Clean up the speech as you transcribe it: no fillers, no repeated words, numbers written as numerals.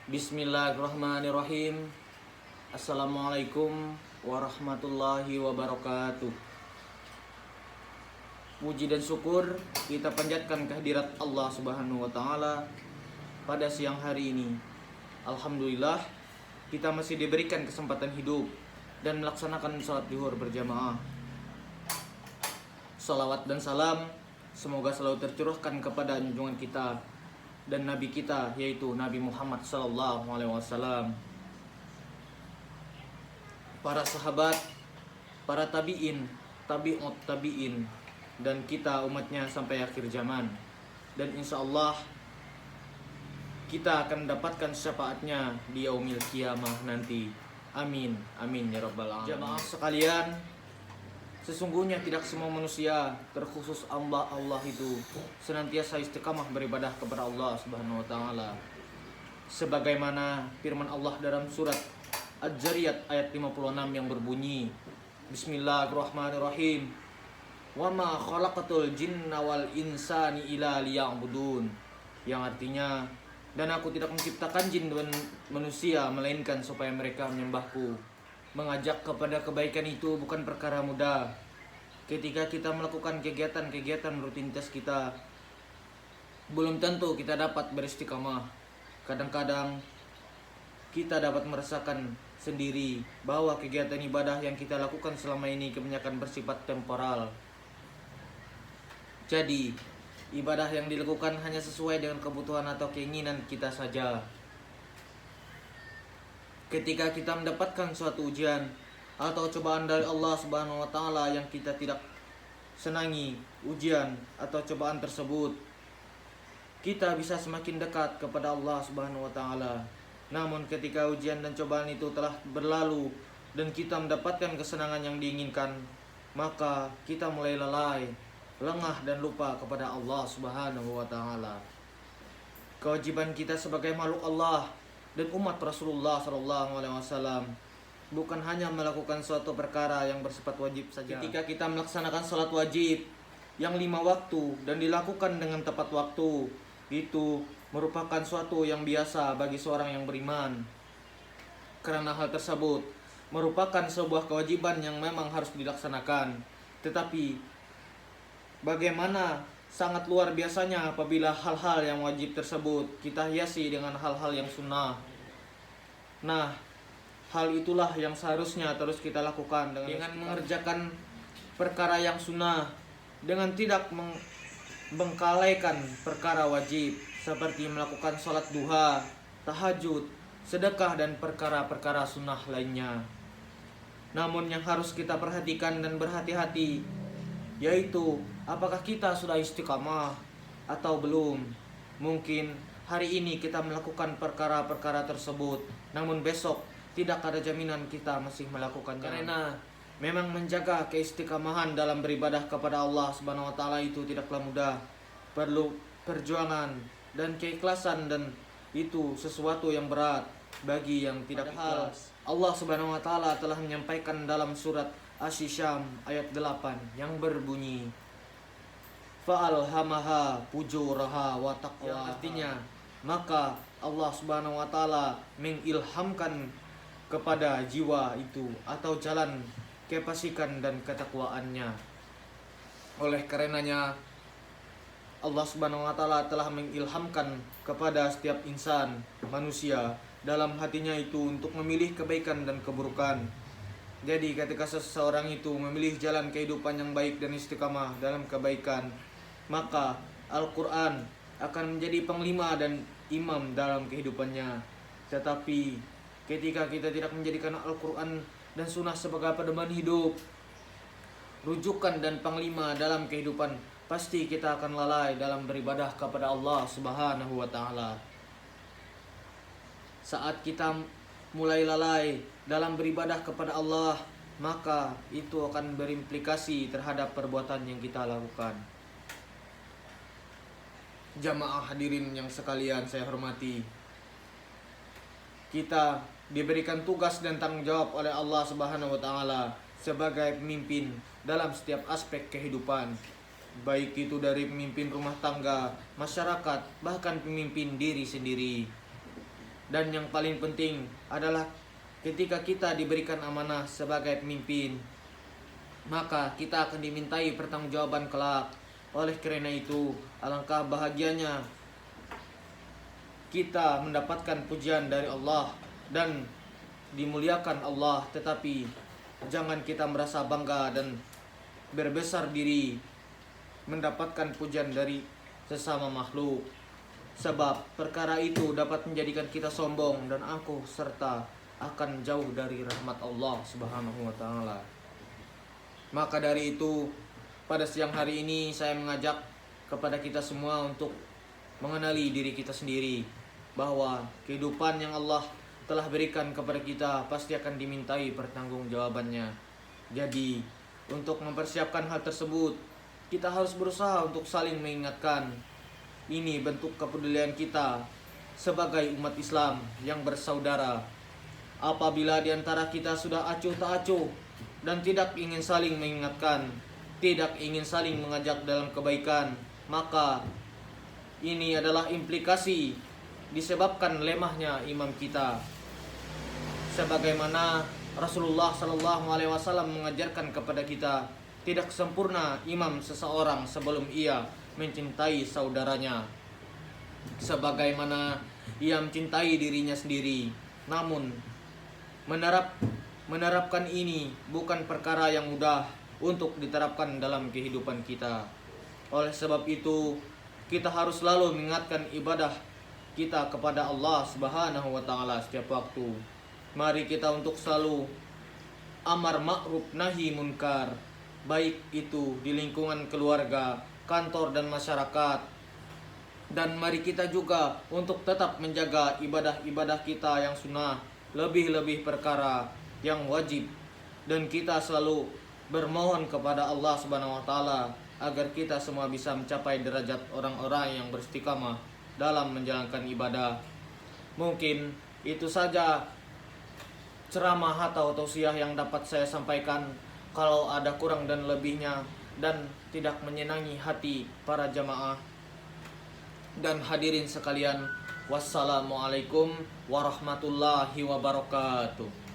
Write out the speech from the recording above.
Bismillahirrahmanirrahim. Assalamualaikum warahmatullahi wabarakatuh. Puji dan syukur kita panjatkan kehadirat Allah Subhanahu wa taala pada siang hari ini. Alhamdulillah kita masih diberikan kesempatan hidup dan melaksanakan salat zuhur berjamaah. Salawat dan salam semoga selalu tercurahkan kepada junjungan kita dan Nabi kita, yaitu Nabi Muhammad SAW, para sahabat, para tabi'in, tabi'ut tabi'in, dan kita umatnya sampai akhir zaman. Dan insya Allah kita akan mendapatkan syafaatnya di yaumil qiyamah nanti. Amin, amin ya rabbal alamin. Jamaah sekalian, sesungguhnya tidak semua manusia, terkhusus Allah itu senantiasa istiqamah beribadah kepada Allah Subhanahu wa taala. Sebagaimana firman Allah dalam surat Adz-Dzariyat ayat 56 yang berbunyi, Bismillahirrahmanirrahim. Wa ma khalaqatul jinna wal insani illa liya'budun. Yang artinya, dan aku tidak menciptakan jin dan manusia melainkan supaya mereka menyembahku. Mengajak kepada kebaikan itu bukan perkara mudah. Ketika kita melakukan kegiatan-kegiatan rutinitas kita, belum tentu kita dapat beristiqamah. Kadang-kadang kita dapat merasakan sendiri bahwa kegiatan ibadah yang kita lakukan selama ini kebanyakan bersifat temporal. Jadi, ibadah yang dilakukan hanya sesuai dengan kebutuhan atau keinginan kita saja. Ketika kita mendapatkan suatu ujian atau cobaan dari Allah Subhanahu wa taala yang kita tidak senangi ujian atau cobaan tersebut, kita bisa semakin dekat kepada Allah Subhanahu wa taala. Namun ketika ujian dan cobaan itu telah berlalu dan kita mendapatkan kesenangan yang diinginkan, maka kita mulai lalai, lengah dan lupa kepada Allah Subhanahu wa taala. Kewajiban kita sebagai makhluk Allah dan umat Rasulullah SAW bukan hanya melakukan suatu perkara yang bersifat wajib saja. Ketika kita melaksanakan salat wajib yang 5 waktu dan dilakukan dengan tepat waktu, itu merupakan suatu yang biasa bagi seorang yang beriman. Karena hal tersebut merupakan sebuah kewajiban yang memang harus dilaksanakan. Tetapi bagaimana sangat luar biasanya apabila hal-hal yang wajib tersebut kita hiasi dengan hal-hal yang sunnah. Nah, hal itulah yang seharusnya terus kita lakukan dengan mengerjakan perkara yang sunnah, dengan tidak membengkalaikan perkara wajib seperti melakukan sholat duha, tahajud, sedekah dan perkara-perkara sunnah lainnya. Namun yang harus kita perhatikan dan berhati-hati yaitu apakah kita sudah istiqamah atau belum. Mungkin hari ini kita melakukan perkara-perkara tersebut, namun besok tidak ada jaminan kita masih melakukannya. Karena memang menjaga keistiqamahan dalam beribadah kepada Allah Subhanahu wa taala itu tidaklah mudah. Perlu perjuangan dan keikhlasan, dan itu sesuatu yang berat bagi yang tidak ikhlas. Allah Subhanahu wa taala telah menyampaikan dalam surat Asy-Syam ayat 8 yang berbunyi, Fa'alhamaha fujuraha wa taqwa. Yang artinya, maka Allah Subhanahu wa taala mengilhamkan kepada jiwa itu atau jalan kefasikan dan ketakwaannya. Oleh karenanya Allah Subhanahu wa taala telah mengilhamkan kepada setiap insan manusia dalam hatinya itu untuk memilih kebaikan dan keburukan. Jadi ketika seseorang itu memilih jalan kehidupan yang baik dan istiqamah dalam kebaikan, maka Al-Quran akan menjadi panglima dan imam dalam kehidupannya. Tetapi ketika kita tidak menjadikan Al-Quran dan Sunnah sebagai pedoman hidup, rujukan dan panglima dalam kehidupan, pasti kita akan lalai dalam beribadah kepada Allah Subhanahu wa taala. Saat kita mulai lalai dalam beribadah kepada Allah, maka itu akan berimplikasi terhadap perbuatan yang kita lakukan. Jamaah hadirin yang sekalian saya hormati, kita diberikan tugas dan tanggung jawab oleh Allah Subhanahu wa taala sebagai pemimpin dalam setiap aspek kehidupan, baik itu dari pemimpin rumah tangga, masyarakat, bahkan pemimpin diri sendiri. Dan yang paling penting adalah ketika kita diberikan amanah sebagai pemimpin, maka kita akan dimintai pertanggungjawaban kelak. Oleh karena itu, alangkah bahagianya kita mendapatkan pujian dari Allah dan dimuliakan Allah, tetapi jangan kita merasa bangga dan berbesar diri mendapatkan pujian dari sesama makhluk, sebab perkara itu dapat menjadikan kita sombong dan angkuh serta akan jauh dari rahmat Allah Subhanahu wa taala. Maka dari itu, pada siang hari ini saya mengajak kepada kita semua untuk mengenali diri kita sendiri, bahwa kehidupan yang Allah telah berikan kepada kita pasti akan dimintai pertanggungjawabannya. Jadi, untuk mempersiapkan hal tersebut, kita harus berusaha untuk saling mengingatkan. Ini bentuk kepedulian kita sebagai umat Islam yang bersaudara. Apabila di antara kita sudah acuh tak acuh dan tidak ingin saling mengingatkan, tidak ingin saling mengajak dalam kebaikan, maka ini adalah implikasi disebabkan lemahnya imam kita. Sebagaimana Rasulullah SAW mengajarkan kepada kita, tidak sempurna imam seseorang sebelum ia mencintai saudaranya sebagaimana ia mencintai dirinya sendiri. Namun menerapkan ini bukan perkara yang mudah untuk diterapkan dalam kehidupan kita. Oleh sebab itu, kita harus selalu mengingatkan ibadah kita kepada Allah Subhanahu wa taala setiap waktu. Mari kita untuk selalu amar ma'ruf nahi munkar, baik itu di lingkungan keluarga, kantor dan masyarakat. Dan mari kita juga untuk tetap menjaga ibadah-ibadah kita yang sunnah, lebih-lebih perkara yang wajib. Dan kita selalu bermohon kepada Allah Subhanahu wa taala agar kita semua bisa mencapai derajat orang-orang yang beristiqamah dalam menjalankan ibadah. Mungkin itu saja ceramah atau tausiah yang dapat saya sampaikan. Kalau ada kurang dan lebihnya dan tidak menyenangi hati para jamaah dan hadirin sekalian, wassalamualaikum warahmatullahi wabarakatuh.